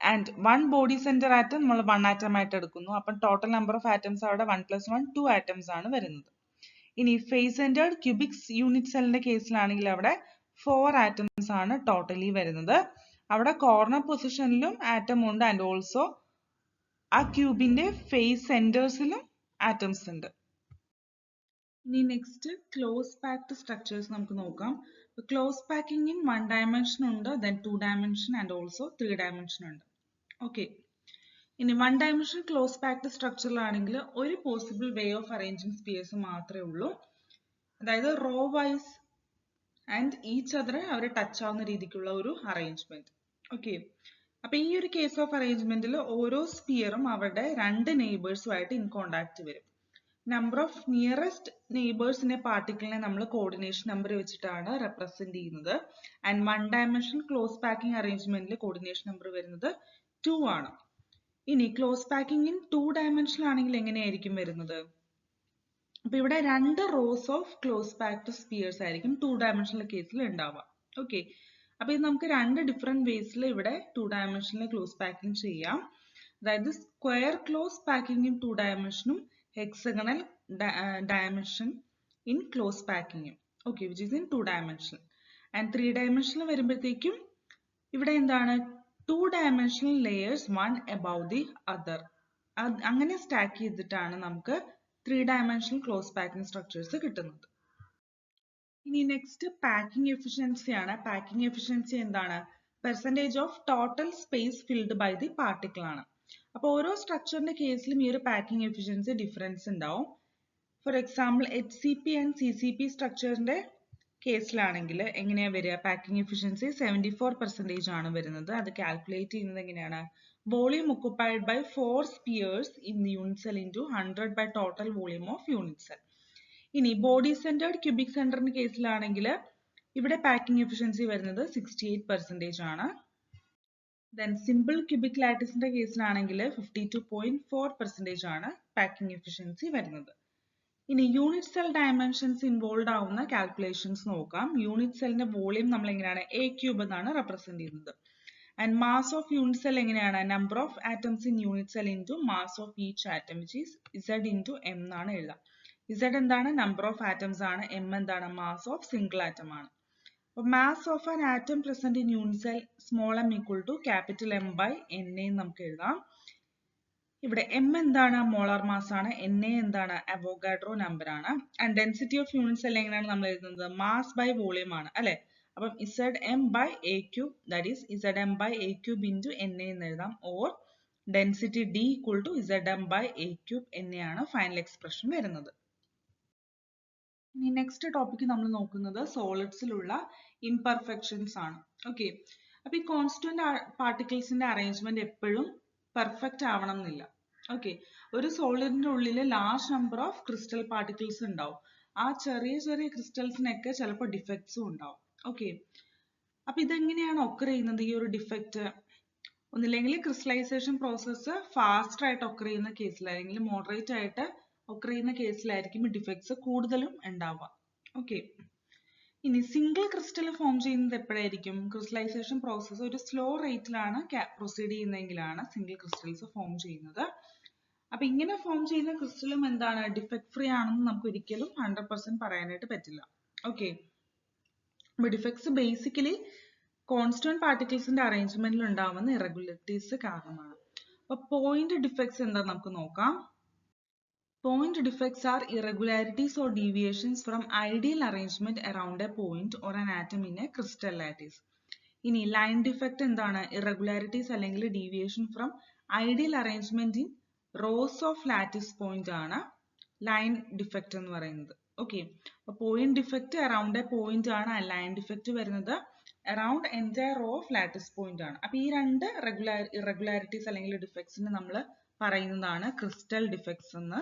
ആൻഡ് 1 ബോഡി സെന്റർ ആറ്റം നമ്മൾ 1 ആറ്റം ആയിട്ട് എടുക്കുന്നു. അപ്പം ടോട്ടൽ നമ്പർ ഓഫ് ആറ്റംസ് അവിടെ 1 + 1 2 ആറ്റംസ് ആണ് വരുന്നത്. ഇനി ഫേസ് സെന്റേർഡ് ക്യൂബിക് യൂണിറ്റ് സെല്ലിന്റെ കേസിലാണെങ്കിൽ അവിടെ 4 ആറ്റംസ് ആണ് ടോട്ടലി വരുന്നത്. അവിടെ കോർണർ പൊസിഷനിലും ആറ്റം ഉണ്ട് ആൻഡ് ഓൾസോ ആ ക്യൂബിന്റെ ഫേസ് സെന്റേഴ്സിലും ആറ്റംസ് ഉണ്ട്. ഇനി നെക്സ്റ്റ് ക്ലോസ് പാക്ഡ് സ്ട്രക്ചേഴ്സ് നമുക്ക് നോക്കാം. ക്ലോസ് പാക്കിംഗ് ഇൻ 1 dimension ഉണ്ട്, then 2 dimension and also 3 dimension ഉണ്ട്. ഓക്കെ, ഇനി 1 dimension ക്ലോസ് പാക്ഡ് സ്ട്രക്ചറിലാണെങ്കിൽ ഒരു possible way of arranging spheres മാത്രമേ ഉള്ളൂ. അതായത് row wise and each other അവർ ടച്ച് ആവുന്ന രീതിക്കുള്ള ഒരു അറേഞ്ച്മെന്റ്. ഓക്കെ, അപ്പൊ ഈ ഒരു കേസ് ഓഫ് അറേഞ്ച്മെന്റിൽ ഓരോ സ്പിയറും അവരുടെ രണ്ട് നെയ്ബേഴ്സുമായിട്ട് ഇൻ കോണ്ടാക്ട് വരും. നമ്പർ ഓഫ് നിയറസ്റ്റ് നെയ്ബേഴ്സിന്റെ പാർട്ടിക്കിളിനെ നമ്മൾ കോർഡിനേഷൻ നമ്പർ വെച്ചിട്ടാണ് റെപ്രസെന്റ് ചെയ്യുന്നത്. And one dimensional close packing അറേഞ്ച്മെന്റിൽ കോർഡിനേഷൻ നമ്പർ വരുന്നത് 2 ആണ്. ഇനി ക്ലോസ് പാക്കിംഗ് ഇൻ 2 ഡയമെൻഷണൽ ആണെങ്കിൽ എങ്ങനെയായിരിക്കും വരുന്നത്? അപ്പൊ ഇവിടെ രണ്ട് rose of close packed spheres ആയിരിക്കും 2 ഡയമെൻഷണൽ കേസിൽ ഉണ്ടാവുക. ഓക്കെ, അപ്പൊ ഇത് നമുക്ക് രണ്ട് ഡിഫറെന്റ് വേസിൽ ഇവിടെ 2 ഡയമെൻഷനിൽ ക്ലോസ് പാക്കിംഗ് ചെയ്യാം. അതായത് സ്ക്വയർ ക്ലോസ് പാക്കിംഗ് ഇൻ 2 ഡയമെൻഷനും ഹെക്സഗണൽ ഡയമെൻഷൻ ഇൻ ക്ലോസ് പാക്കിംഗും, okay, which is in 2 dimensional. And 3 ഡയമെൻഷനിൽ വരുമ്പോഴത്തേക്കും ഇവിടെ എന്താണ് 2 dimensional layers one above the other, അങ്ങനെ സ്റ്റാക്ക് ചെയ്തിട്ടാണ് നമുക്ക് 3 ഡയമെൻഷണൽ ക്ലോസ് പാക്കിംഗ് സ്ട്രക്ചേഴ്സ് കിട്ടുന്നത്. ഇനി നെക്സ്റ്റ് പാക്കിംഗ് എഫിഷ്യൻസി ആണ്. പാക്കിംഗ് എഫിഷ്യൻസി എന്താണ്? Percentage of total space filled by the particle ആണ്. അപ്പോൾ ഓരോ സ്ട്രക്ചറിന്റെ കേസിലും ഈ ഒരു പാക്കിംഗ് എഫിഷ്യൻസി ഡിഫറൻസ് ഉണ്ടാവും. For example HCP and CCP സ്ട്രക്ചറിന്റെ കേസിലാണെങ്കിൽ എങ്ങനെയാ വരിക? പാക്കിംഗ് എഫിഷ്യൻസി 74% ആണ് വരുന്നത്. അത് കാൽക്കുലേറ്റ് ചെയ്യുന്നത് എങ്ങനെയാണ്? Volume occupied by 4 spheres in unit cell into 100 by total volume of unit cell. ഇനി ബോഡി സെന്റേർഡ് ക്യൂബിക് സെന്ററിന്റെ കേസിലാണെങ്കിൽ ഇവിടെ പാക്കിംഗ് എഫിഷ്യൻസി വരുന്നത് 68% ആണ്. ദെൻ സിമ്പിൾ ക്യൂബിക് ലാറ്റിസിന്റെ കേസിലാണെങ്കിൽ 52.4% ആണ് പാക്കിംഗ് എഫിഷ്യൻസി വരുന്നത്. ഇനി യൂണിറ്റ് സെൽ ഡയമെൻഷൻസ് ഇൻവോൾവ് ആവുന്ന കാൽക്കുലേഷൻസ് നോക്കാം. യൂണിറ്റ് സെല്ലിന്റെ വോളിയം നമ്മൾ എങ്ങനെയാണ്? A³ എന്നാണ് റെപ്രസെന്റ് ചെയ്യുന്നത്. And mass of unit cell എങ്ങനെയാണ്? Number of atoms in unit cell into mass of each atom which is Z into M എന്നാണ് എഴുതാം. Z എന്താണ്? നമ്പർ ഓഫ് ആറ്റംസ് ആണ്. M എന്താണ്? മാസ് ഓഫ് സിംഗിൾ ആറ്റം ആണ്. അപ്പോൾ mass of an atom present in unit cell small m equal to capital M by NA നമുക്ക് എഴുതാം. ഇവിടെ M എന്താണ്? മോളാർ മാസ് ആണ്. NA എന്താണ്? അവോഗാഡ്രോ നമ്പർ ആണ്. And density of unit cell എങ്ങനെയാണ് നമ്മൾ എഴുതുന്നത്? മാസ് ബൈ വോളിയം ആണ് അല്ലെ? അപ്പം Zm by A³ that is Zm by A³ into NA എന്ന് എഴുതാം. Or density D equal to Zm by A³ NA ആണ് ഫൈനൽ എക്സ്പ്രഷൻ വരുന്നത്. ഇനി നെക്സ്റ്റ് ടോപ്പിക് നമ്മൾ നോക്കുന്നത് സോളിഡ്സിലുള്ള ഇംപെർഫെക്ഷൻസ് ആണ്. ഓക്കെ, അപ്പൊ ഈ കോൺസ്റ്റന്റ് പാർട്ടിക്കിൾസിന്റെ അറേഞ്ച്മെന്റ് എപ്പോഴും പെർഫെക്റ്റ് ആവണം എന്നില്ല. ഓക്കെ, ഒരു സോളിഡിന്റെ ഉള്ളിൽ large number of crystal particles ഉണ്ടാവും. ആ ചെറിയ ചെറിയ ക്രിസ്റ്റൽസിനൊക്കെ ചിലപ്പോൾ ഡിഫക്ട്സും ഉണ്ടാവും. ഓക്കെ, അപ്പൊ ഇതെങ്ങനെയാണ് ഒക്കർ ചെയ്യുന്നത്? ഈ ഒരു ഡിഫക്റ്റ് ഒന്നില്ലെങ്കിൽ ക്രിസ്റ്റലൈസേഷൻ പ്രോസസ്സ് ഫാസ്റ്റർ ആയിട്ട് ഒക്കർ ചെയ്യുന്ന കേസിൽ, അല്ലെങ്കിൽ മോഡറേറ്റ് ആയിട്ട് ഒക്കർ ചെയ്യുന്ന കേസിലായിരിക്കും ഡിഫക്ട്സ് കൂടുതലും ഉണ്ടാവുക. ഓക്കെ, ഇനി സിംഗിൾ ക്രിസ്റ്റൽ ഫോം ചെയ്യുന്നത് എപ്പോഴായിരിക്കും? ക്രിസ്റ്റലൈസേഷൻ പ്രോസസ്സ് ഒരു സ്ലോ റേറ്റിലാണ് പ്രൊസീഡ് ചെയ്യുന്നതെങ്കിലാണ് സിംഗിൾ ക്രിസ്റ്റൽസ് ഫോം ചെയ്യുന്നത്. അപ്പൊ ഇങ്ങനെ ഫോം ചെയ്യുന്ന ക്രിസ്റ്റലും എന്താണ്? ഡിഫക്ട് ഫ്രീ ആണെന്ന് നമുക്ക് ഒരിക്കലും 100% പറയാനായിട്ട് പറ്റില്ല. ഓക്കെ, അപ്പൊ ഡിഫക്ട്സ് ബേസിക്കലി കോൺസ്റ്റന്റ് പാർട്ടിക്കിൾസിന്റെ അറേഞ്ച്മെന്റിൽ ഉണ്ടാവുന്ന ഇറഗുലാരിറ്റീസ് കാരണമാണ്. അപ്പൊ പോയിന്റ് ഡിഫക്ട്സ് എന്താ നമുക്ക് നോക്കാം. Point defects are irregularities or deviations from ideal arrangement around a point or an atom in a crystal lattice. ഇനി ലൈൻ ഡിഫക്റ്റ് എന്താണ്? ഇറഗുലാരിറ്റീസ് അല്ലെങ്കിൽ deviation from ideal arrangement in rows of lattice point ആണ് ലൈൻ ഡിഫക്റ്റ് എന്ന് പറയുന്നത്. ഓക്കെ, അപ്പൊ point defect around a point ആണ് ലൈൻ ഡിഫക്റ്റ് വരുന്നത്. Around entire row of lattice point ആണ്. അപ്പൊ ഈ രണ്ട് ഇറഗുലാരിറ്റീസ് അല്ലെങ്കിൽ ഡിഫക്ട്സിന് നമ്മൾ പറയുന്നതാണ് ക്രിസ്റ്റൽ ഡിഫക്ട്സ് എന്ന്.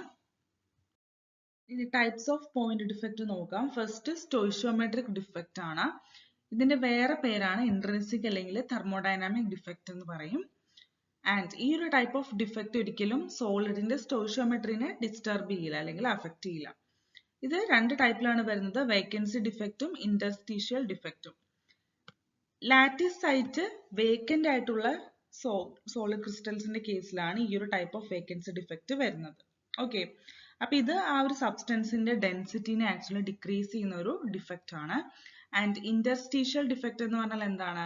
ഇനി ടൈപ്സ് ഓഫ് പോയിന്റ് ഡിഫക്റ്റ് നോക്കാം. ഫസ്റ്റ് സ്റ്റോയിഷ്യോമെട്രിക് ഡിഫക്റ്റ് ആണ്. ഇതിന്റെ വേറെ പേരാണ് ഇൻട്രിൻസിക് അല്ലെങ്കിൽ തെർമോഡൈനാമിക് ഡിഫക്റ്റ് എന്ന് പറയും. ആൻഡ് ഈ ഒരു ടൈപ്പ് ഓഫ് ഡിഫക്റ്റ് ഒരിക്കലും സോളിഡിന്റെ സ്റ്റോയിഷ്യോമെട്രിനെ ഡിസ്റ്റർബ് ചെയ്യില്ല അല്ലെങ്കിൽ അഫക്റ്റ് ചെയ്യില്ല. ഇത് രണ്ട് ടൈപ്പിലാണ് വരുന്നത്, വേക്കൻസി ഡിഫക്റ്റും ഇന്റർസ്റ്റീഷ്യൽ ഡിഫക്റ്റും. ലാറ്റിസ് സൈറ്റ് വേക്കന്റ് ആയിട്ടുള്ള സോളിഡ് ക്രിസ്റ്റൽസിന്റെ കേസിലാണ് ഈ ഒരു ടൈപ്പ് ഓഫ് വേക്കൻസി ഡിഫക്റ്റ് വരുന്നത്. ഓക്കെ, അപ്പൊ ഇത് ആ ഒരു സബ്സ്റ്റൻസിന്റെ ഡെൻസിറ്റിനെ ആക്ച്വലി ഡിക്രീസ് ചെയ്യുന്ന ഒരു ഡിഫക്റ്റ് ആണ്. ആൻഡ് ഇന്റർസ്റ്റീഷ്യൽ ഡിഫക്റ്റ് എന്ന് പറഞ്ഞാൽ എന്താണ്?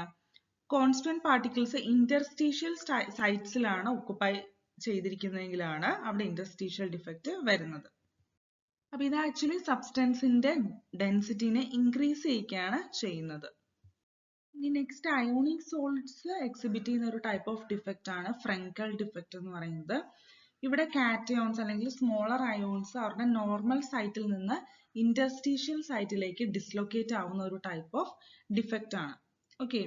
കോൺസ്റ്റന്റ് പാർട്ടിക്കിൾസ് ഇന്റർസ്റ്റീഷ്യൽ സൈറ്റ്സിലാണ് ഒക്കുപ്പൈ ചെയ്തിരിക്കുന്നതെങ്കിലാണ് അവിടെ ഇന്റർസ്റ്റീഷ്യൽ ഡിഫക്റ്റ് വരുന്നത്. അപ്പൊ ഇത് ആക്ച്വലി സബ്സ്റ്റൻസിന്റെ ഡെൻസിറ്റിനെ ഇൻക്രീസ് ചെയ്യിക്കുകയാണ് ചെയ്യുന്നത്. ഇനി നെക്സ്റ്റ് അയോണിക് സോളിഡ്സ് എക്സിബിറ്റ് ചെയ്യുന്ന ഒരു ടൈപ്പ് ഓഫ് ഡിഫക്റ്റ് ആണ് ഫ്രെങ്കൽ ഡിഫക്റ്റ് എന്ന് പറയുന്നത്. ഇവിടെ കാറ്റയോൺസ് അല്ലെങ്കിൽ സ്മോളർ അയോൺസ് അവരുടെ നോർമൽ സൈറ്റിൽ നിന്ന് ഇന്റർസ്റ്റീഷ്യൽ സൈറ്റിലേക്ക് ഡിസ്ലൊക്കേറ്റ് ആവുന്ന ഒരു ടൈപ്പ് ഓഫ് ഡിഫക്റ്റ് ആണ്. ഓക്കെ,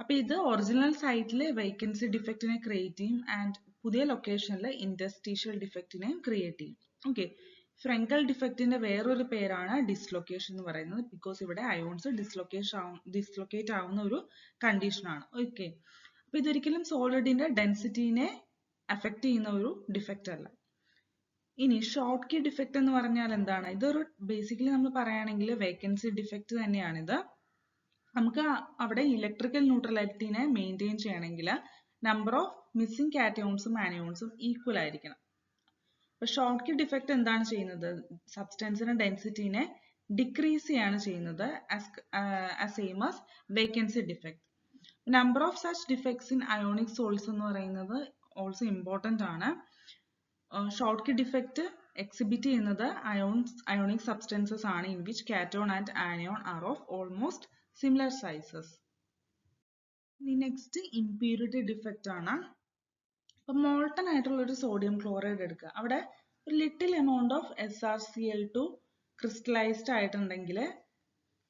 അപ്പൊ ഇത് ഒറിജിനൽ സൈറ്റിൽ വേക്കൻസി ഡിഫക്റ്റിനെ ക്രിയേറ്റ് ചെയ്യും ആൻഡ് പുതിയ ലൊക്കേഷനിൽ ഇന്റർസ്റ്റീഷ്യൽ ഡിഫക്റ്റിനെ ക്രിയേറ്റ് ചെയ്യും. ഓക്കെ, ഫ്രെങ്കൽ ഡിഫക്റ്റിന്റെ വേറൊരു പേരാണ് ഡിസ്ലൊക്കേഷൻ എന്ന് പറയുന്നത്. ബിക്കോസ് ഇവിടെ അയോൺസ് ഡിസ്ലൊക്കേറ്റ് ആവുന്ന ഒരു കണ്ടീഷൻ ആണ്. ഓക്കെ, അപ്പൊ ഇതൊരിക്കലും സോളിഡിന്റെ ഡെൻസിറ്റിനെ അഫക്റ്റ് ചെയ്യുന്ന ഒരു ഡിഫക്റ്റ് അല്ല. ഇനി ഷോർട്ട് കീ ഡിഫക്റ്റ് എന്ന് പറഞ്ഞാൽ എന്താണ്? ഇതൊരു ബേസിക്കലി നമ്മൾ പറയുകയാണെങ്കിൽ വേക്കൻസി ഡിഫക്റ്റ് തന്നെയാണിത്. നമുക്ക് അവിടെ ഇലക്ട്രിക്കൽ ന്യൂട്രലിറ്റിനെ മെയിൻറ്റെയിൻ ചെയ്യണമെങ്കിൽ നമ്പർ ഓഫ് മിസ്സിംഗ് കാറ്റയോൺസും ആനയോൺസും ഈക്വൽ ആയിരിക്കണം. അപ്പൊ ഷോർട്ട് കീ ഡിഫക്റ്റ് എന്താണ് ചെയ്യുന്നത്? സബ്സ്റ്റൻസിന്റെ ഡെൻസിറ്റിനെ ഡിക്രീസ് ചെയ്യാണ് ചെയ്യുന്നത് same as vacancy defect. Number of such defects in ionic solids എന്ന് പറയുന്നത് ഓൾസോ ഇമ്പോർട്ടന്റ് ആണ്. ഷോർട്ട് കീ ഡിഫക്റ്റ് എക്സിബിറ്റ് ചെയ്യുന്നത് അയോണിക് സബ്സ്റ്റൻസസ് ആണ് in which cation and anion are of almost similar sizes. ഇനി നെക്സ്റ്റ് ഇംപ്യൂരിറ്റി ഡിഫക്റ്റ് ആണ്. അപ്പൊ മോൾട്ടൺ ആയിട്ടുള്ള ഒരു സോഡിയം ക്ലോറൈഡ് എടുക്കുക. അവിടെ ഒരു little amount of SrCl2 crystallised ആയിട്ടുണ്ടെങ്കിൽ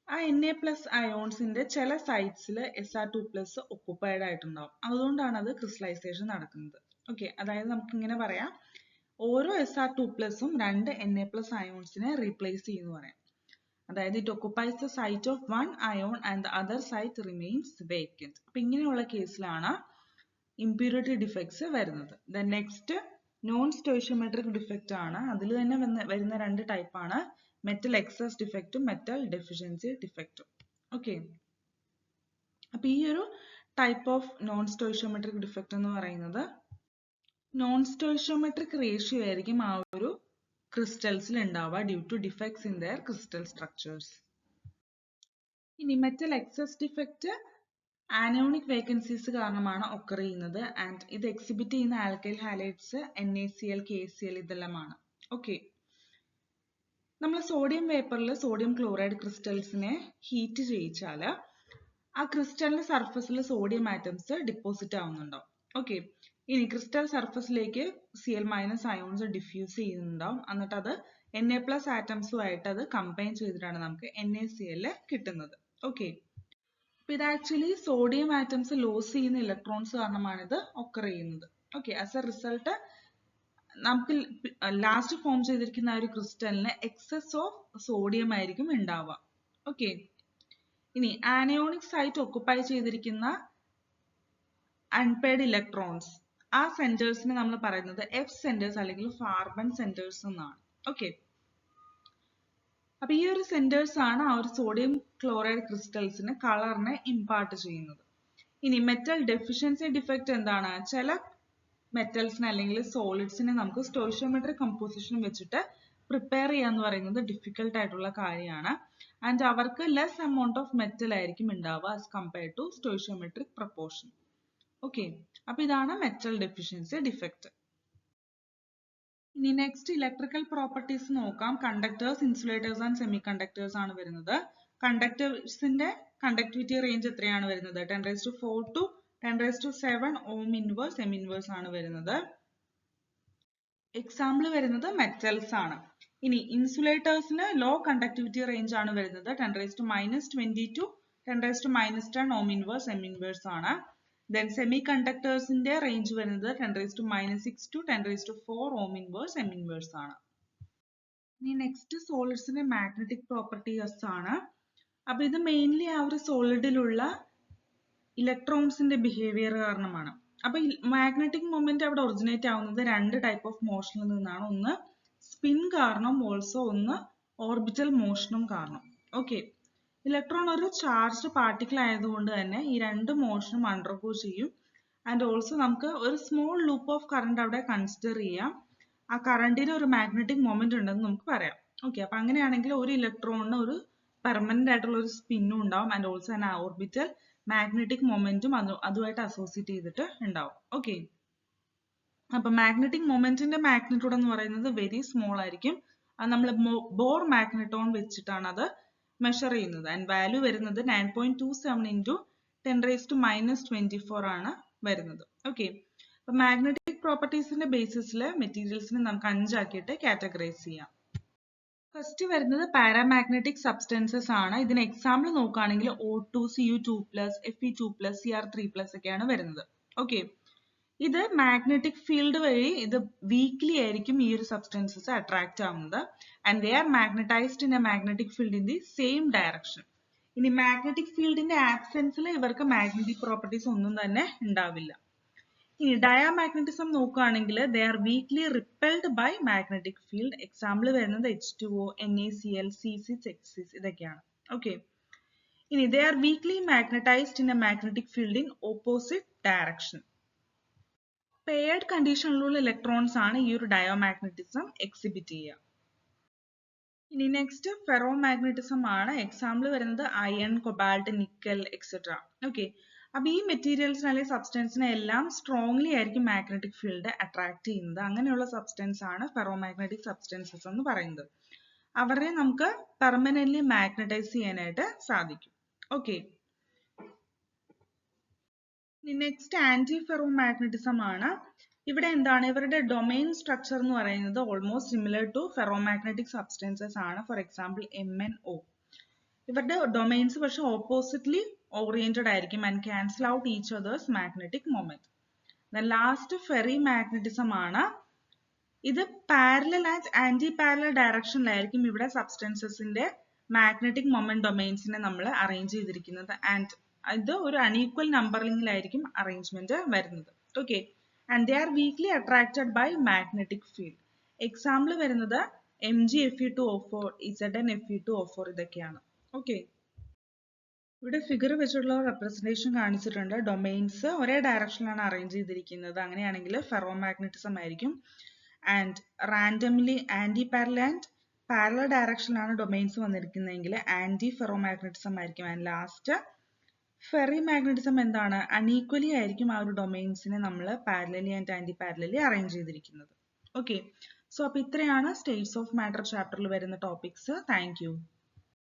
ആ Na+ അയോൺസിന്റെ ചില സൈറ്റ്സിൽ Sr2+ ഒക്കുപ്പൈഡ് ആയിട്ടുണ്ടാവും. അതുകൊണ്ടാണ് അത് ക്രിസ്റ്റലൈസേഷൻ നടക്കുന്നത്. ഓക്കെ, അതായത് നമുക്ക് ഇങ്ങനെ പറയാം, ഓരോ Sr2+ഉം രണ്ട് Na+ അയോൺസിനെ റീപ്ലേസ് ചെയ്യുന്നു പറയാം. അതായത് it occupies the site of one ion and the other site remains vacant. അപ്പൊ ഇങ്ങനെയുള്ള കേസിലാണ് impurity defects വരുന്നത്. Then next non stoichiometric defect ആണ്. അതിൽ തന്നെ വരുന്ന രണ്ട് ടൈപ്പ് ആണ്, മെറ്റൽ എക്സസ് ഡിഫക്റ്റും മെറ്റൽ ഡെഫിഷ്യൻസി ഡിഫക്റ്റും. ഓക്കെ, അപ്പൊ ഈ ഒരു type of non stoichiometric defect എന്ന് പറയുന്നത് നോൺ സ്റ്റോയിഷ്യോമെട്രിക് റേഷ്യോ ആയിരിക്കും ആ ഒരു ക്രിസ്റ്റൽസിൽ ഉണ്ടാവുക due to defects in their crystal structures. ഇനി metal excess defect anionic vacancies കാരണമാണ് ഒക്കർ ചെയ്യുന്നത് ആൻഡ് ഇത് എക്സിബിറ്റ് ചെയ്യുന്ന ആൽക്കൈൽ ഹാലൈഡ്സ് NaCl, KCl ഇതെല്ലാമാണ്. ഓക്കെ, നമ്മൾ സോഡിയം വേപ്പറിൽ സോഡിയം ക്ലോറൈഡ് ക്രിസ്റ്റൽസിനെ ഹീറ്റ് ചെയ്യിച്ചാൽ ആ ക്രിസ്റ്റലിന്റെ സർഫസിൽ സോഡിയം ആറ്റംസ് ഡിപ്പോസിറ്റ് ആവുന്നുണ്ടാവും. ഓക്കെ, ഇനി ക്രിസ്റ്റൽ സർഫസിലേക്ക് Cl- അയോൺസ് ഡിഫ്യൂസ് ചെയ്യുന്നുണ്ടാവും. എന്നിട്ട് അത് Na+ ആറ്റംസുമായിട്ട് അത് കമ്പൈൻ ചെയ്തിട്ടാണ് നമുക്ക് NaCl കിട്ടുന്നത്. ഓക്കെ, അപ്പൊ ഇത് ആക്ച്വലി സോഡിയം ആറ്റംസ് ലോസ് ചെയ്യുന്ന ഇലക്ട്രോൺസ് കാരണമാണ് ഇത് ഒക്കർ ചെയ്യുന്നത്. ഓക്കെ, ആസ് എ റിസൾട്ട് നമുക്ക് ലാസ്റ്റ് ഫോം ചെയ്തിരിക്കുന്ന ആ ഒരു ക്രിസ്റ്റലിന് എക്സസ് ഓഫ് സോഡിയം ആയിരിക്കും ഉണ്ടാവുക. ഓക്കെ, ഇനി ആനയോണിക് സൈറ്റ് ഒക്കുപ്പൈ ചെയ്തിരിക്കുന്ന അൺപെയർഡ് ഇലക്ട്രോൺസ് ആ സെന്റേഴ്സിനെ നമ്മൾ പറയുന്നത് F സെന്റേഴ്സ് അല്ലെങ്കിൽ കാർബൺ സെന്റേഴ്സ് എന്നാണ്. ഓക്കെ, അപ്പൊ ഈ ഒരു സെന്റേഴ്സ് ആണ് ആ ഒരു സോഡിയം ക്ലോറൈഡ് ക്രിസ്റ്റൽസിന് കളറിനെ ഇമ്പാർട്ട് ചെയ്യുന്നത്. ഇനി മെറ്റൽ ഡെഫിഷ്യൻസി ഡിഫക്റ്റ് എന്താണ്? ചില മെറ്റൽസിനെ അല്ലെങ്കിൽ സോളിഡ്സിനെ നമുക്ക് സ്റ്റോയിഷ്യോമെട്രിക് കമ്പോസിഷൻ വെച്ചിട്ട് പ്രിപ്പയർ ചെയ്യാന്ന് പറയുന്നത് ഡിഫിക്കൽട്ട് ആയിട്ടുള്ള കാര്യമാണ് ആൻഡ് അവർക്ക് ലെസ് എമൗണ്ട് ഓഫ് മെറ്റൽ ആയിരിക്കും ഉണ്ടാവുക as compared to stoichiometric proportion. Okay, അപ്പൊ ഇതാണ് മെറ്റൽ ഡെഫിഷ്യൻസി ഡിഫക്റ്റ്. ഇനി നെക്സ്റ്റ് ഇലക്ട്രിക്കൽ പ്രോപ്പർട്ടീസ് നോക്കാം. Conductors, insulators and semi conductors ആണ് വരുന്നത്. കണ്ടക്ടേഴ്സിന്റെ കണ്ടക്ടിവിറ്റി റേഞ്ച് എത്രയാണ് വരുന്നത്? 10⁴ to 10⁷ Om inverse M inverse ആണ് വരുന്നത്. എക്സാമ്പിൾ വരുന്നത് മെറ്റൽസ് ആണ്. ഇനി ഇൻസുലേറ്റേഴ്സിന് ലോ കണ്ടക്ടിവിറ്റി റേഞ്ച് ആണ് വരുന്നത്. 10⁻20 to 10⁻10 Om inverse M inverse ആണ്. Then semiconductors-ന്റെ range വരുന്നത് 10⁻6 to 10⁴ Om inverse M inverse ആണ്. ഇനി നെക്സ്റ്റ് സോളിഡ്സിന്റെ മാഗ്നറ്റിക് പ്രോപ്പർട്ടീസ് ആണ്. അപ്പൊ ഇത് മെയിൻലി ആ ഒരു സോളിഡിലുള്ള ഇലക്ട്രോൺസിന്റെ ബിഹേവിയർ കാരണമാണ്. അപ്പൊ മാഗ്നറ്റിക് മൊമെന്റ് അവിടെ ഒറിജിനേറ്റ് ആവുന്നത് രണ്ട് ടൈപ്പ് ഓഫ് മോഷനിൽ നിന്നാണ്. ഒന്ന് സ്പിൻ കാരണം, ഓൾസോ ഒന്ന് ഓർബിറ്റൽ മോഷനും കാരണം. ഓക്കെ, ഇലക്ട്രോൺ ഒരു ചാർജ്ഡ് പാർട്ടിക്കിൾ ആയതുകൊണ്ട് തന്നെ ഈ രണ്ട് മോഷനും അണ്ടർഗോ ചെയ്യും ആൻഡ് ഓൾസോ നമുക്ക് ഒരു സ്മോൾ ലൂപ്പ് ഓഫ് കറണ്ട് അവിടെ കൺസിഡർ ചെയ്യാം. ആ കറണ്ടിന് ഒരു മാഗ്നറ്റിക് മൊമെന്റ് ഉണ്ടെന്ന് നമുക്ക് പറയാം. ഓക്കെ, അപ്പൊ അങ്ങനെയാണെങ്കിൽ ഒരു ഇലക്ട്രോണിന് ഒരു പെർമനന്റ് ആയിട്ടുള്ള ഒരു സ്പിന്നും ഉണ്ടാവും and also an orbital magnetic മൊമെന്റും അതുമായിട്ട് അസോസിയേറ്റ് ചെയ്തിട്ട് ഉണ്ടാവും. ഓക്കെ, അപ്പൊ മാഗ്നറ്റിക് മൊമെന്റിന്റെ മാഗ്നിറ്റ്യൂഡ് എന്ന് പറയുന്നത് വെരി സ്മോൾ ആയിരിക്കും. അത് നമ്മൾ ബോർ മാഗ്നറ്റോൺ വെച്ചിട്ടാണ് അത് മെഷർ ചെയ്യുന്നത് ആൻഡ് വാല്യൂ വരുന്നത് 9.27 × 10⁻24 ആണ് വരുന്നത്. ഓക്കെ, അപ്പൊ മാഗ്നറ്റിക് പ്രോപ്പർട്ടീസിന്റെ ബേസിസിൽ മെറ്റീരിയൽസിനെ നമുക്ക് 5 ആക്കിയിട്ട് കാറ്റഗറൈസ് ചെയ്യാം. ഫസ്റ്റ് വരുന്നത് പാരാമാഗ്നറ്റിക് സബ്സ്റ്റൻസസ് ആണ്. ഇതിന് എക്സാമ്പിൾ നോക്കുകയാണെങ്കിൽ O2, Cu2+, Fe2+, Cr3+ ഒക്കെയാണ് വരുന്നത്. ഓക്കെ, ഇത് മാഗ്നറ്റിക് ഫീൽഡ് വഴി ഇത് വീക്ക്ലി ആയിരിക്കും ഈ ഒരു സബ്സ്റ്റൻസസ് അട്രാക്ട് ആവുന്നത്. And they R magnetised in a magnetic field in the same direction. ഇനി മാഗ്നറ്റിക് ഫീൽഡിന്റെ ആബ്സെൻസിൽ ഇവർക്ക് മാഗ്നറ്റിക് പ്രോപ്പർട്ടീസ് ഒന്നും തന്നെ ഉണ്ടാവില്ല. ഇനി ഡയാമാഗ്നറ്റിസം നോക്കുകയാണെങ്കിൽ they are weakly repelled by magnetic field. Example വരുന്നത് H2O, NaCl, C6H6 ഇതൊക്കെയാണ്. ഓക്കെ, ഇനി they are weakly magnetised in a magnetic field in opposite direction. Paired കണ്ടീഷനിലുള്ള ഇലക്ട്രോൺസ് ആണ് ഈ ഒരു ഡയോമാഗ്നറ്റിസം എക്സിബിറ്റ് ചെയ്യുക. ഇനി നെക്സ്റ്റ് ഫെറോമാഗ്നറ്റിസം ആണ്. എക്സാമ്പിൾ വരുന്നത് iron, cobalt, nickel etcetera. Okay, അപ്പൊ ഈ മെറ്റീരിയൽസിനെ അല്ലെങ്കിൽ സബ്സ്റ്റൻസിനെ എല്ലാം സ്ട്രോങ്ലി ആയിരിക്കും മാഗ്നറ്റിക് ഫീൽഡ് അട്രാക്ട് ചെയ്യുന്നത്. അങ്ങനെയുള്ള സബ്സ്റ്റൻസ് ആണ് ഫെറോമാഗ്നറ്റിക് സബ്സ്റ്റൻസസ് എന്ന് പറയുന്നത്. അവരെ നമുക്ക് പെർമനന്റ്ലി മാഗ്നറ്റൈസ് ചെയ്യാനായിട്ട് സാധിക്കും. ഓക്കെ, നെക്സ്റ്റ് ആന്റി ഫെറോമാഗ്നറ്റിസം ആണ്. ഇവിടെ എന്താണ് ഇവരുടെ ഡൊമൈൻ സ്ട്രക്ചർ എന്ന് പറയുന്നത് almost similar to ferromagnetic substances ആണ്. For example MnO. ഇവരുടെ ഡൊമൈൻസ് പക്ഷെ ഓപ്പോസിറ്റ്ലി ഓറിയന്റഡ് ആയിരിക്കും and cancel out each others magnetic moment. Last ferrimagnetism ആണ്. ഇത് പാരലൽ ആൻഡ് ആന്റി പാരലൽ ഡയറക്ഷനിലായിരിക്കും ഇവിടെ സബ്സ്റ്റൻസസിന്റെ മാഗ്നറ്റിക് മൊമെന്റ് ഡൊമൈൻസിനെ നമ്മൾ അറേഞ്ച് ചെയ്തിരിക്കുന്നത്. ആൻഡ് ഇത് ഒരു അൺഈക്വൽ നമ്പറിംഗിലായിരിക്കും അറേഞ്ച്മെന്റ് വരുന്നത്. Okay, and they are weakly attracted by magnetic field. Example വരുന്നത് MgFe2O4, ZnFe2O4 ഇതൊക്കെയാണ്. ഓക്കെ, ഇവിടെ ഫിഗർ വെച്ചിട്ടുള്ള റെപ്രസെന്റേഷൻ കാണിച്ചിട്ടുണ്ട്. ഡൊമൈൻസ് ഒരേ ഡയറക്ഷനിലാണ് അറേഞ്ച് ചെയ്തിരിക്കുന്നത്. അങ്ങനെയാണെങ്കിൽ ഫെറോമാഗ്നറ്റിസം ആയിരിക്കും. And randomly anti parallel and parallel ഡയറക്ഷനിലാണ് ഡൊമൈൻസ് വന്നിരിക്കുന്നതെങ്കിൽ ആന്റി ഫെറോമാഗ്നറ്റിസം ആയിരിക്കും. ആൻഡ് ലാസ്റ്റ് ഫെറി മാഗ്നറ്റിസം എന്താണ്, അൺഈക്വലി ആയിരിക്കും ആ ഒരു ഡൊമൈൻസിനെ നമ്മൾ parallelly and anti parallelly arrange ചെയ്തിരിക്കുന്നത്. ഓക്കെ, സോ അപ്പൊ ഇത്രയാണ് സ്റ്റേറ്റ്സ് ഓഫ് മാറ്റർ ചാപ്റ്ററിൽ വരുന്ന ടോപ്പിക്സ്. Thank you.